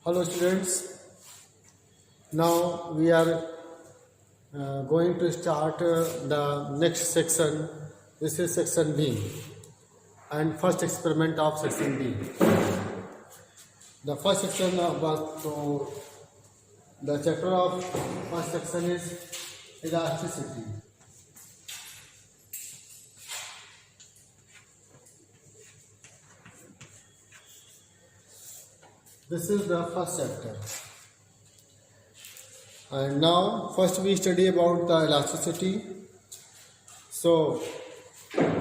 Hello students, now we are going to start the next section. This is section B and first experiment of section B. The first section was the chapter of first section is elasticity. This is the first chapter. And now first we study about the elasticity. So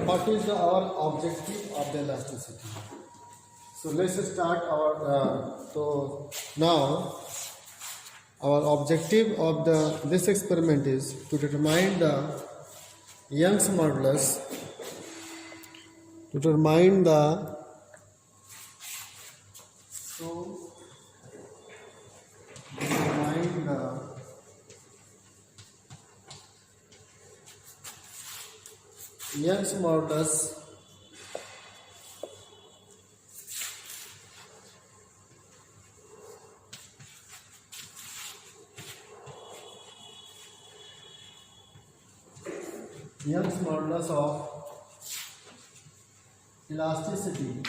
what is our objective of the elasticity? So let's start our so now our objective of this experiment is to determine the Young's modulus, to determine the Young's modulus of elasticity,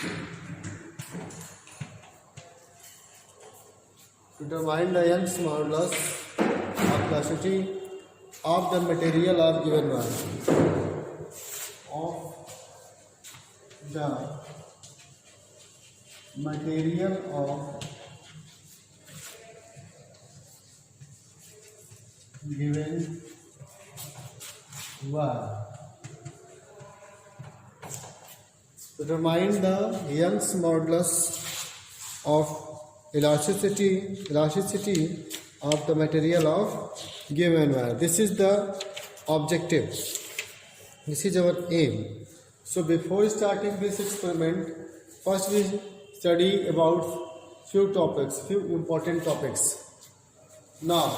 to determine the Young's modulus of elasticity of the material of given value. Of the material of given value. To determine the Young's modulus of elasticity of the material of given value. This is the objective. This is our aim. So before starting this experiment, first we study about few important topics. Now,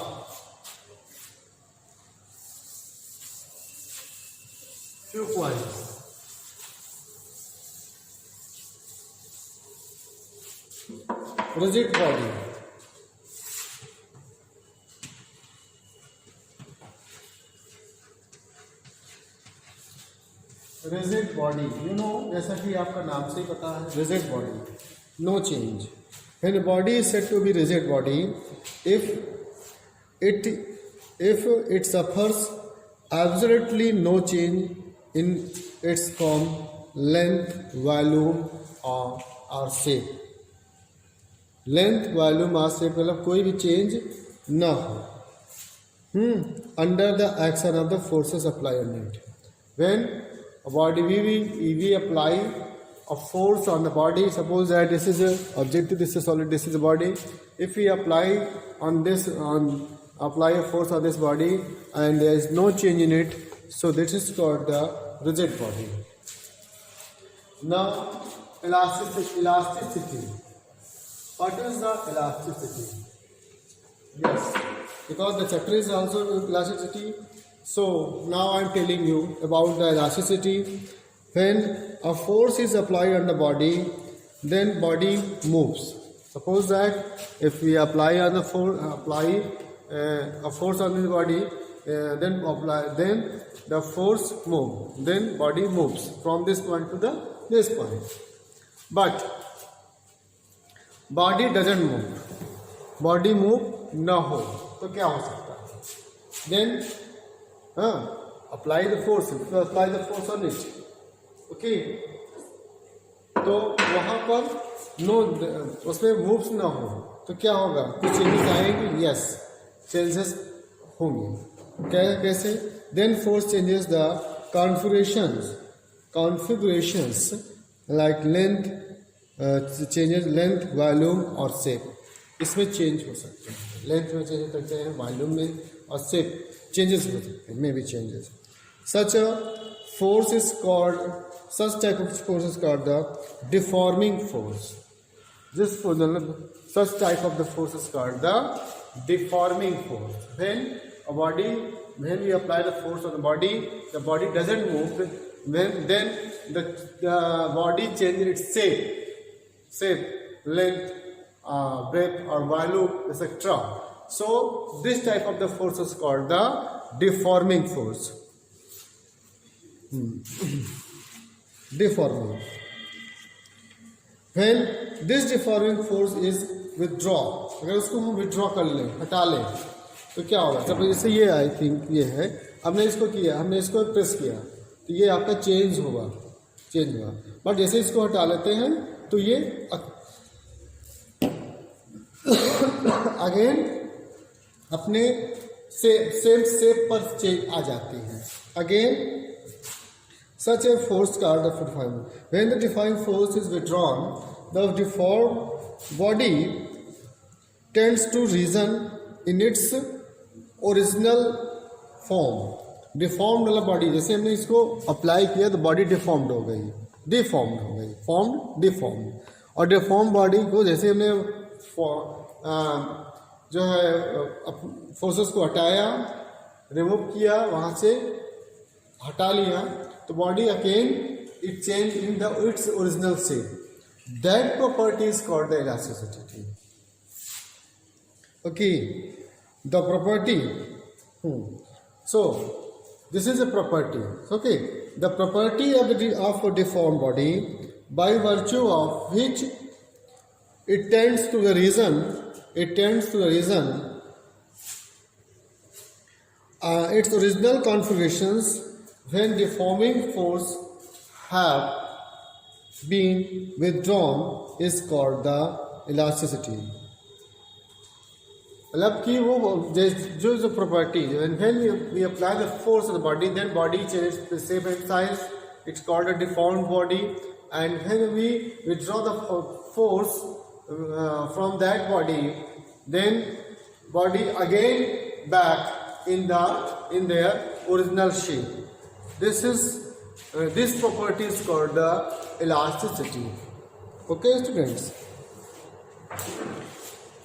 few points. Rigid body. Rigid body, you know, जैसा कि आपका नाम से ही पता है, rigid body, no change. When a body is said to be rigid body, if it suffers absolutely no change in its form, length, volume or shape. Length, volume or shape मतलब कोई भी change ना हो. Under the action of the forces applied on it. When a body, we apply a force on the body. Suppose that this is a objective, this is solid, this is a body. If we apply apply a force on this body and there is no change in it, so this is called the rigid body. Now, elasticity. What is the elasticity? Yes, because the chapter is also elasticity. So now I am telling you about the elasticity. When a force is applied on the body, then body moves. Suppose that if we apply a force on the body, then the force moves. Then body moves from this point to this point. But body doesn't move. Body move ना हो तो क्या हो सकता है? Then apply the force on it. Okay, तो वहाँ पर उसमें मूव्स ना हो तो क्या होगा? कुछ चेंजेस आएंगे? यस, चेंजेस होंगे. कैसे? Then force changes the configurations like length, changes length, volume और shape. इसमें चेंज हो सकते हैं. लेंथ में चेंज हो सकते हैं, वॉल्यूम में और शेप changes हो सकते हैं, maybe changes. Such type of force is called the deforming force. Such type of the force is called the deforming force. When we apply the force on the body doesn't move. Then the body changes its shape. length, breadth or volume, etc. So this type of the force is called the deforming force. Deforming. When this deforming force is withdraw, अगर उसको हम withdraw कर लें, हटा लें, तो क्या होगा? जब जैसे ये आई थिंक ये है, हमने इसको किया, हमने इसको प्रेस किया, तो ये आपका चेंज हुआ. बट जैसे इसको हटा लेते हैं तो ये अगेन अपने सेम शेप पर चेंज आ जाती है. Again such a force called the deforming. When the deforming force is withdrawn, the deformed body tends to reason in its original form. Deformed वाला बॉडी, जैसे हमने इसको अप्लाई किया तो बॉडी डिफॉर्म्ड हो गई, डिफॉर्म्ड हो गई, फॉर्म्ड डिफॉर्म्ड. और डिफॉर्म बॉडी को जैसे हमने जो है फोर्सेस को हटाया, रिमूव किया, वहाँ से हटा लिया, तो body again it change in the its original shape. That property is called the elasticity. Okay, the property. So this is a property. Okay, the property of a deformed body, by virtue of which it tends to the reason its original configurations when deforming force have been withdrawn is called the elasticity. मतलब कि वो जो property, when we apply the force on the body, then body changes the shape and size. It's called a deformed body. And when we withdraw the force from that body, then body again back in their original shape. This property is called the elasticity. Okay, students.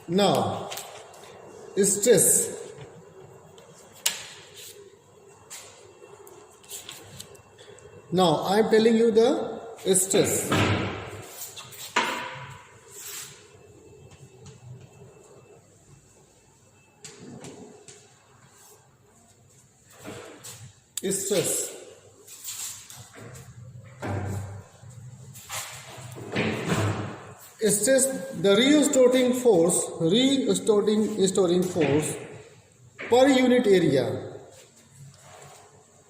Now, stress. Now I am telling you the stress. Stress. Stress, the restoring force per unit area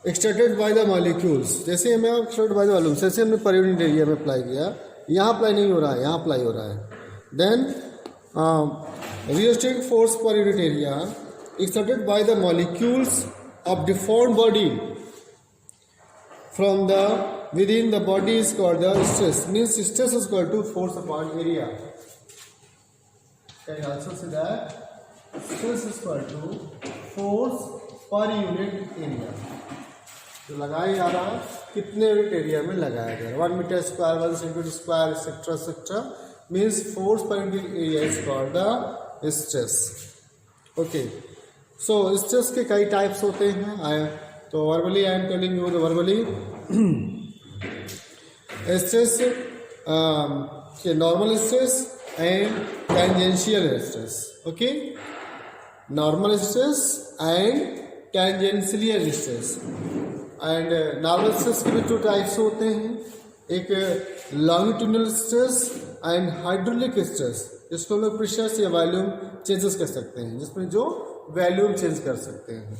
extracted by the molecules. जैसे हमें extracted by the molecules, जैसे हमने per unit area में apply किया, यहाँ apply नहीं हो रहा है, यहाँ अप्लाई हो रहा है. Then restoring force per unit area extracted by the molecules of deformed body from the within the body is called the stress. Means stress is equal to force upon area. Can also say that stress is equal to force per unit area. तो लगाया जा रहा है कितने unit area में लगाया जा रहा है, 1 metre square, 1 centimetre square, etcetera etcetera. Means force पर unit area is called the stress. Okay, so stress के कई टाइप्स होते हैं. तो verbally I am telling you the verbally stress, normal stress and tangential stress. Okay, normal stress and tangential stress. And normal stress के भी 2 types होते हैं. एक longitudinal stress and hydraulic stress, जिसको हम लोग प्रेशर या वॉल्यूम चेंजेस कर सकते हैं, जिसमें जो वॉल्यूम चेंज कर सकते हैं.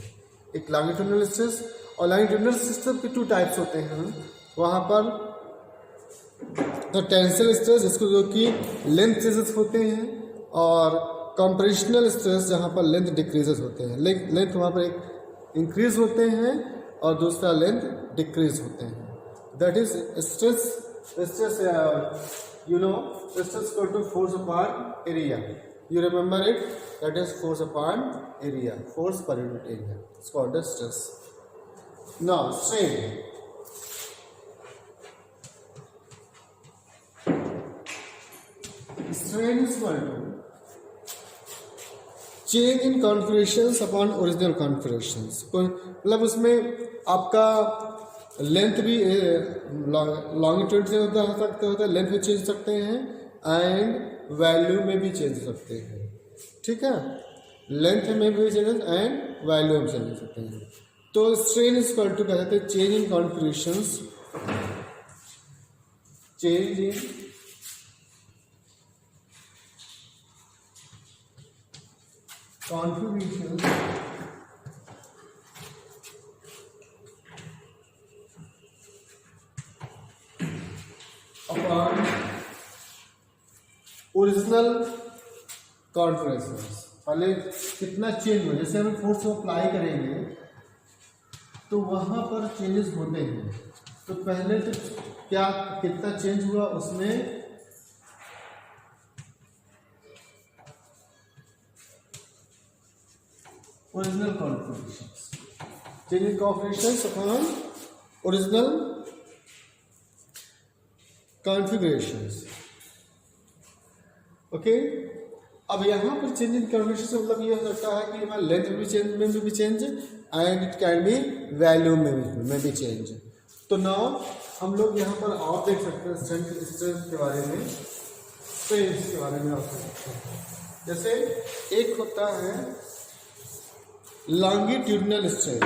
एक longitudinal stress और longitudinal system के 2 टाइप्स होते हैं. वहाँ पर तो टेंसिल स्ट्रेस, जिसको जो कि लेंथ चेंजेस होते हैं, और कंप्रेशनल स्ट्रेस जहाँ पर लेंथ डिक्रीजेस होते हैं. लेंथ वहाँ पर एक इंक्रीज होते हैं और दूसरा लेंथ डिक्रीज होते हैं. That is stress you know stress equal to force upon area. You remember it, that is force upon area, force पर unit area. It's called the stress. Now strain. Strain is equal to change in configurations upon original configurations. मतलब उसमें आपका length भी longitude से होता है, length भी change सकते हैं, एंड वैल्यू में भी चेंज हो सकते हैं, ठीक है, लेंथ में भी चेंज एंड वैल्यू में चेंज हो सकते हैं। तो स्ट्रेन इज इक्वल टू कहते हैं change in configurations, change in configurations upon original configurations. पहले कितना चेंज हो, जैसे हम फोर्स को अप्लाई करेंगे तो वहां पर चेंजेस होते हैं, तो पहले तो क्या कितना चेंज हुआ उसमें original configurations, change in configurations upon original configurations. Okay, अब यहाँ पर चेंज इन कॉन्फिगरेशन से मतलब ये हो सकता है कि हमारा लेंथ में भी change and it can be value में भी चेंज। तो नाउ हम लोग यहाँ पर और देख सकते हैं स्ट्रेंथ के बारे में, स्ट्रेंथ के बारे में आप सकते हैं। जैसे एक होता है longitudinal strength,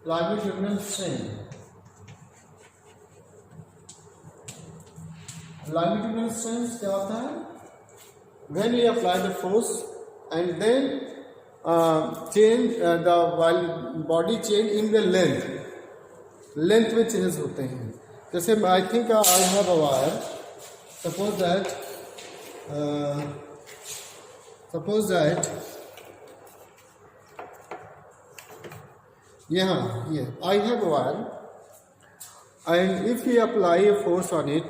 longitudinal strain, longitudinal strain क्या होता है, when we apply the force and then change the body change in the length में changes होते हैं। जैसे I think I have a wire, suppose that यहाँ ये I have a wire and if we apply a force on it,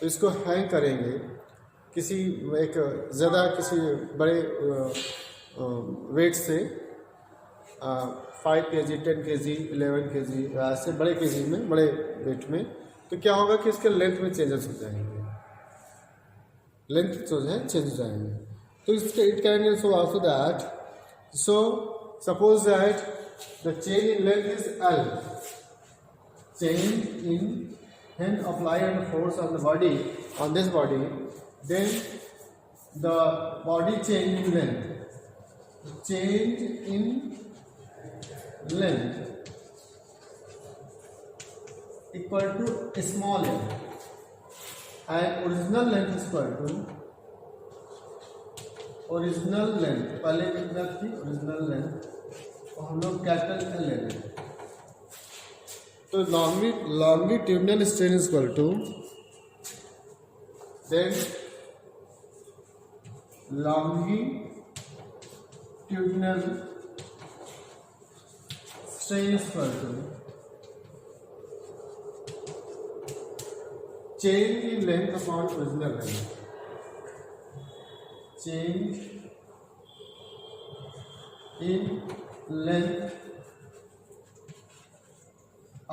तो इसको hang करेंगे किसी एक ज़्यादा किसी बड़े वेट से 5 kg 10 kg 11 kg ऐसे बड़े kg में, बड़े वेट में, तो क्या होगा कि इसके लेंथ में चेंजेस हो जाएंगे, लेंथ जो है चेंज हो जाएंगे। तो इसके it can also that, so suppose that the change in length is L, change in when apply and force on the body, on this body, then the body change in length, change in length equal to small l and original length is equal to original length, पहले कितना थी original length और हम लोग capital L ले लें, तो longitudinal strain is equal to then longitudinal strain is equal to change in length upon original length, change in length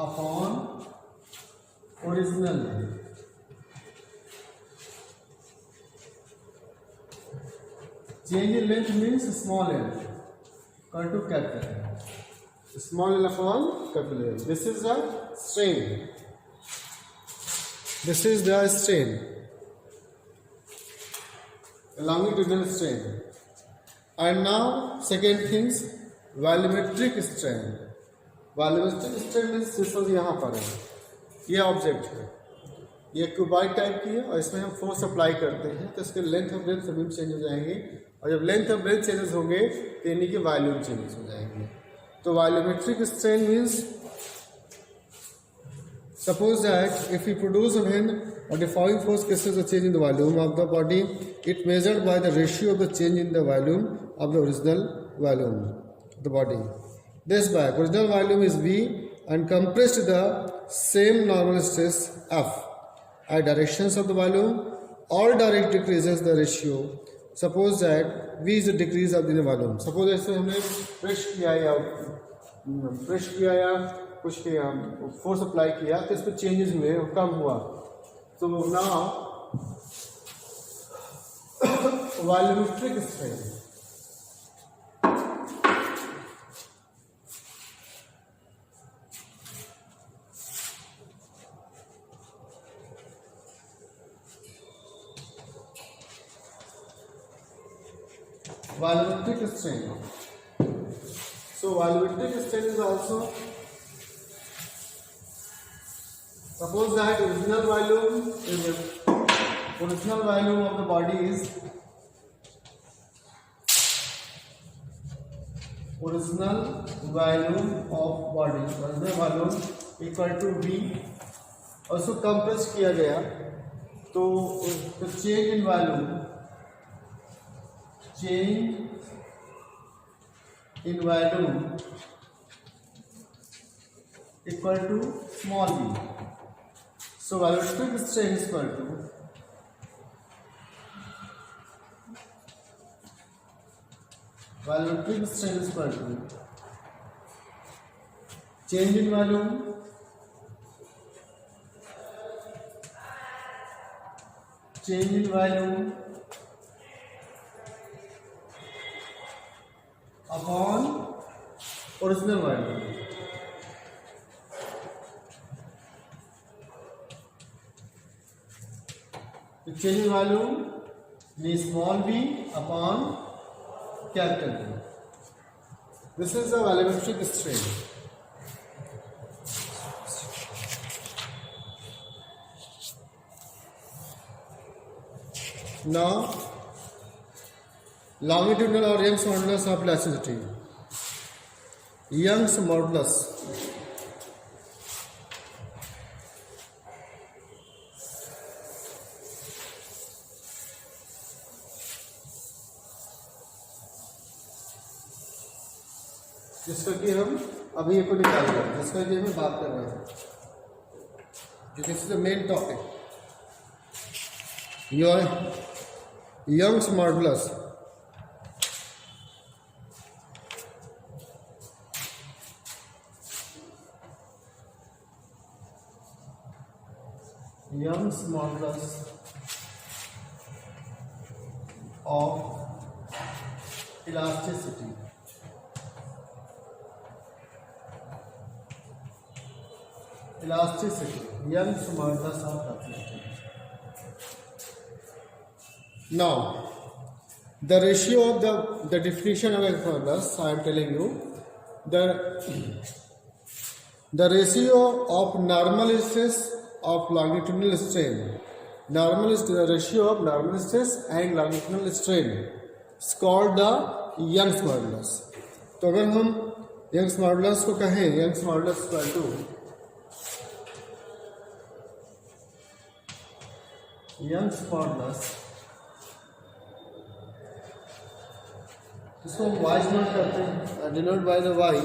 upon original length, change in length means small l equal to capital L, small l upon capital L. This is the strain, this is the strain, longitudinal strain. And now second things, volumetric strain. Volumetric strain means system यहाँ पर है, ये object है, ये cuboid type की है और इसमें हम फोर्स अप्लाई करते हैं तो इसके लेंथ और ब्रेथ सभी चेंज हो जाएंगे, और जब लेंथ और ब्रेथ चेंजेस होंगे तो यानी कि वॉल्यूम चेंजेस हो जाएंगे। तो volumetric strain means suppose that if you produce a when or the following force causes a change in the volume of the body, it measured by the ratio of the change in the volume of the original volume of the body. This by original volume is V and compressed the same normal stress F at directions of the volume, all direct decreases the ratio. Suppose that V is the decrease of the volume. Suppose ऐसे हमने press किया या कुछ किया, force apply किया तो इस पर चेंजेस हुए, कम हुआ, तो now volumetric strain, volumetric strain. So volumetric strain is also, suppose that original volume of the body is original volume equal to V, और उसको कंप्रेस किया गया तो change in volume equal to small v. So volumetric strain is equal to change in volume upon original volume. The change in volume means small v upon capital V. This is the volumetric strain. Now, longitudinal or Young's modulus of elasticity. Young's modulus. जिसका कि हम अभी ये को निकाल रहे हैं, जिसका कि हम बात कर रहे हैं. This is the main topic. Your Young's modulus. Young's modulus of elasticity. Young's modulus of elasticity. Now, the ratio of the definition of Young's modulus, I am telling you, the ratio of normal stress of longitudinal strain. The ratio of normal stress and longitudinal strain is called the Young's modulus. तो अगर हम Young's modulus को कहें, Young's modulus equal to Young's modulus, इसको y note करते हैं, denote by the y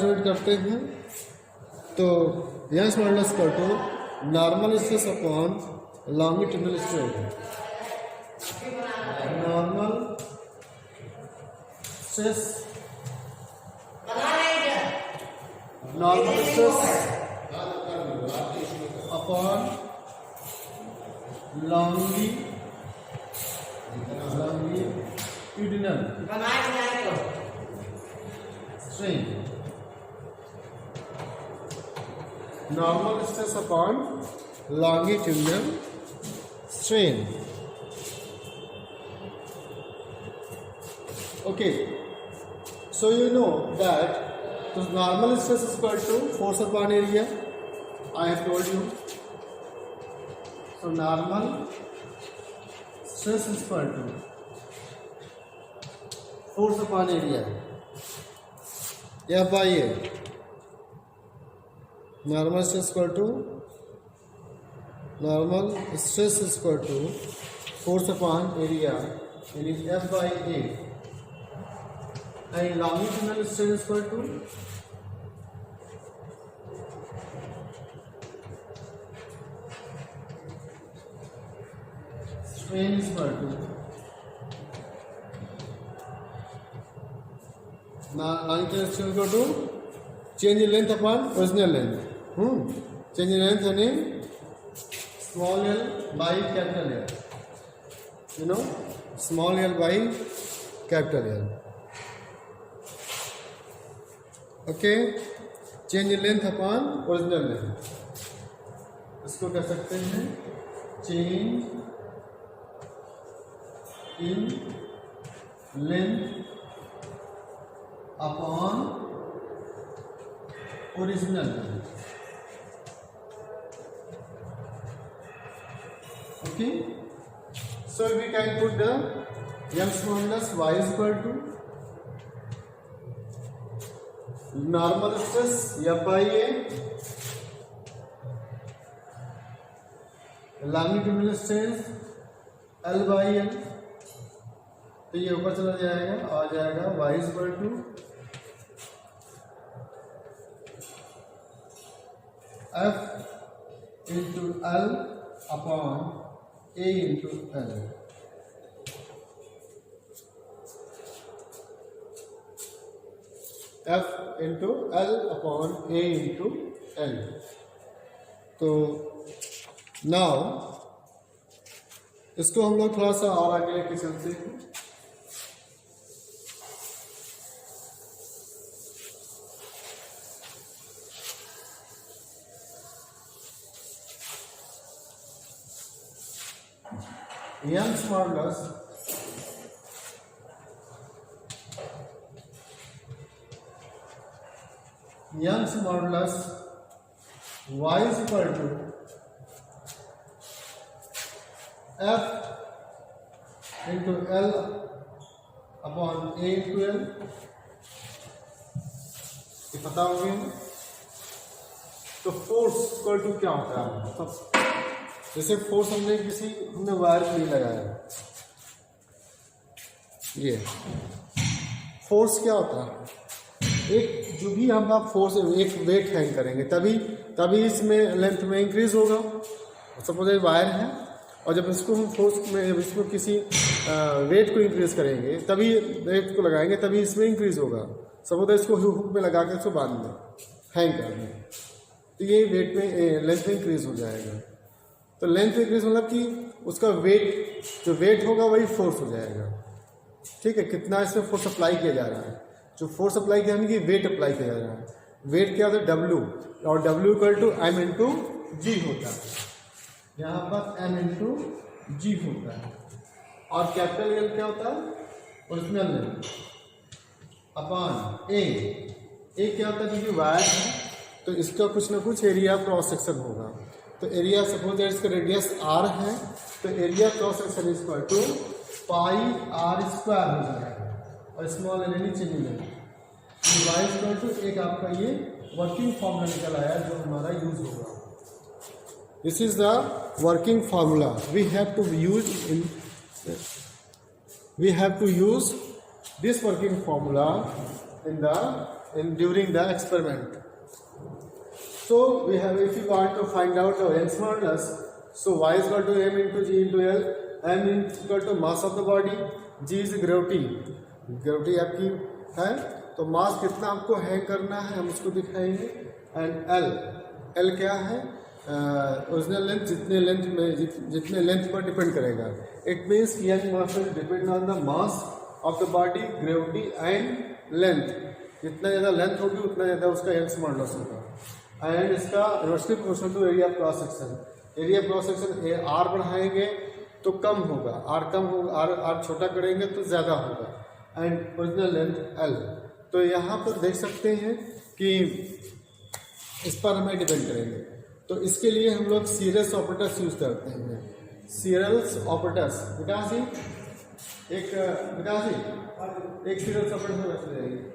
note करते हैं. तो Young's modulus equal to normal stress upon longitudinal strain. Normal stress upon longitudinal strain. Normal stress upon longitudinal strain. Okay, so you know that the normal stress is equal to force upon area. I have told you. So normal stress is equal to force upon area, F by A. Normal stress is equal to force upon area, and is F by A. And longitudinal strain is equal to strain is equal to longitudinal strain is equal to change in length upon original length. Change in length यानी small l by capital L. You know, small l by capital L. Okay, change in length upon original length. इसको कह सकते हैं change in length upon original length. Okay, so we can put the Young's modulus y is equal to normal stress F by A, longitudinal stress L by L। तो ये ऊपर चला जाएगा, आ जाएगा y is equal to F into L upon A into L। F into L upon A into L। तो now इसको हम लोग थोड़ा सा और आगे लेके चलते हैं। Young's modulus y is equal to F into L upon A into L। ये पता होंगे। तो फोर्स इक्वल टू क्या होता है? जैसे फोर्स हमने वायर नहीं लगाया, ये फोर्स क्या होता है? एक जो भी हम आप फोर्स एक वेट हैंग करेंगे तभी इसमें लेंथ में इंक्रीज होगा। सपोज ये वायर है और जब इसको हम फोर्स में इसको किसी वेट को इंक्रीज करेंगे तभी वेट को लगाएंगे तभी इसमें इंक्रीज होगा। सपोज इसको हुक में लगा के इसको बांध दें, हैंग कर दें, तो ये वेट में लेंथ में इंक्रीज हो जाएगा। तो लेंथ इंक्रीज मतलब कि उसका वेट जो वेट होगा वही फोर्स हो जाएगा। ठीक है, कितना इसमें फोर्स अप्लाई किया जा रहा है, जो फोर्स अप्लाई किया कि वेट अप्लाई किया जा रहा है। वेट क्या होता है? W, और W equal to M into G होता है। यहाँ पर M इंटू जी होता है। और कैपिटल L क्या होता है? Original length upon A। क्या होता है? क्योंकि वायर है तो इसका कुछ ना कुछ एरिया क्रॉस सेक्शन होगा। तो एरिया सपोज इसका रेडियस r है तो area cross section is equal to pi r square हो जाएगा और स्मॉल एल नीचे मिलेगा। y इक्वल टू एक आपका ये वर्किंग फॉर्मूला निकल आया जो हमारा यूज होगा। This is the working formula we have to use this working formula in during the experiment. So we have, if you want to find out the Young's modulus, so y is equal to m into g into L। m is equal to mass of the body, g is gravity आपकी है, तो मास कितना आपको hang करना है हम उसको दिखाएंगे। एंड L क्या है? ओरिजिनल लेंथ, जितने लेंथ पर डिपेंड करेगा। It means Young mass will depend on the mass of the body, gravity and length. जितना ज़्यादा लेंथ होगी उतना ज़्यादा उसका यंग्स मॉडुलस होगा। एंड इसका inversely proportional to area cross section. Area cross section are बढ़ाएंगे तो कम होगा, आर कम होगा, आर छोटा करेंगे तो ज़्यादा होगा। And original length L. तो यहाँ पर देख सकते हैं कि इस पर हमें डिपेंड करेंगे। तो इसके लिए हम लोग सीरियस ऑपरेटर्स यूज करते हैं। सीरियस ऑपरेटर्स विकास जी एक सीरियस ऑपरेटर रख जाएंगे।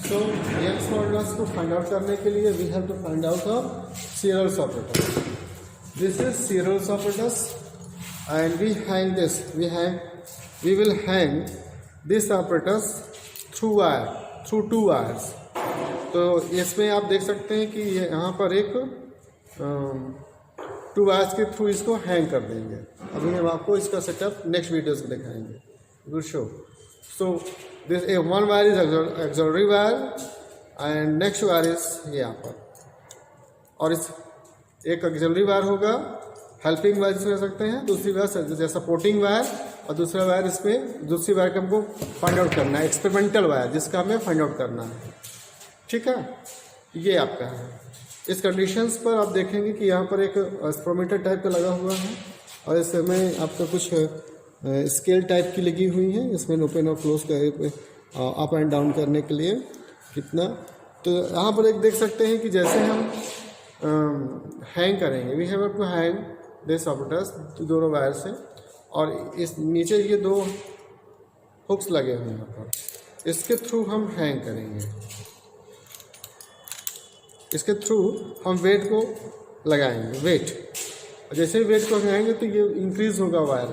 So Young's modulus को फाइंड आउट करने के लिए we have to find out of serious operator. This is serious operators and we will hang this operators through two wires. तो इसमें आप देख सकते हैं कि यहाँ पर एक 2 वायर्स के थ्रू इसको हैंग कर देंगे। अभी हम आपको इसका सेटअप नेक्स्ट वीडियोस में दिखाएंगे। Good show. So this one wire is auxiliary wire and next wire is यहाँ पर, और इस एक auxiliary wire होगा, हेल्पिंग वायर जिसमें सकते हैं, दूसरी वायर जैसे सपोर्टिंग वायर, और दूसरा वायर इसमें दूसरी वायर का हमको फाइंड आउट करना है, एक्सपेरिमेंटल वायर जिसका हमें फाइंड आउट करना है। ठीक है, ये आपका है। इस कंडीशंस पर आप देखेंगे कि यहाँ पर एक स्पोमीटर टाइप का लगा हुआ है और इसमें आपका कुछ स्केल टाइप की लगी हुई है, इसमें ओपन और क्लोज कर अप एंड डाउन करने के लिए कितना। तो यहाँ पर एक देख सकते हैं कि जैसे हम हैंग करेंगे, we have to hang this operators दोनों वायर से, और इस नीचे ये दो हुक्स लगे हुए हैं यहाँ पर, इसके थ्रू हम हैंग करेंगे। इसके थ्रू हम वेट को लगाएंगे, वेट, जैसे ही वेट को लगाएंगे तो ये इंक्रीज होगा, वायर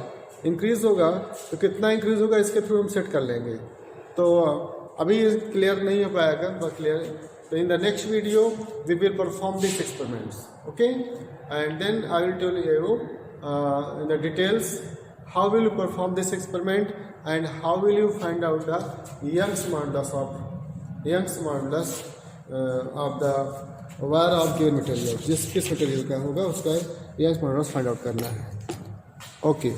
इंक्रीज होगा, तो कितना इंक्रीज होगा इसके थ्रू हम सेट कर लेंगे। तो अभी क्लियर नहीं हो पाएगा, बट क्लियर, तो in the next video we will perform this experiments, okay, and then I will tell you in the details how will you perform this experiment and how will you find out the Young's modulus of the wire of given material, जिस किस material का होगा उसका Young's modulus find out करना है। Okay.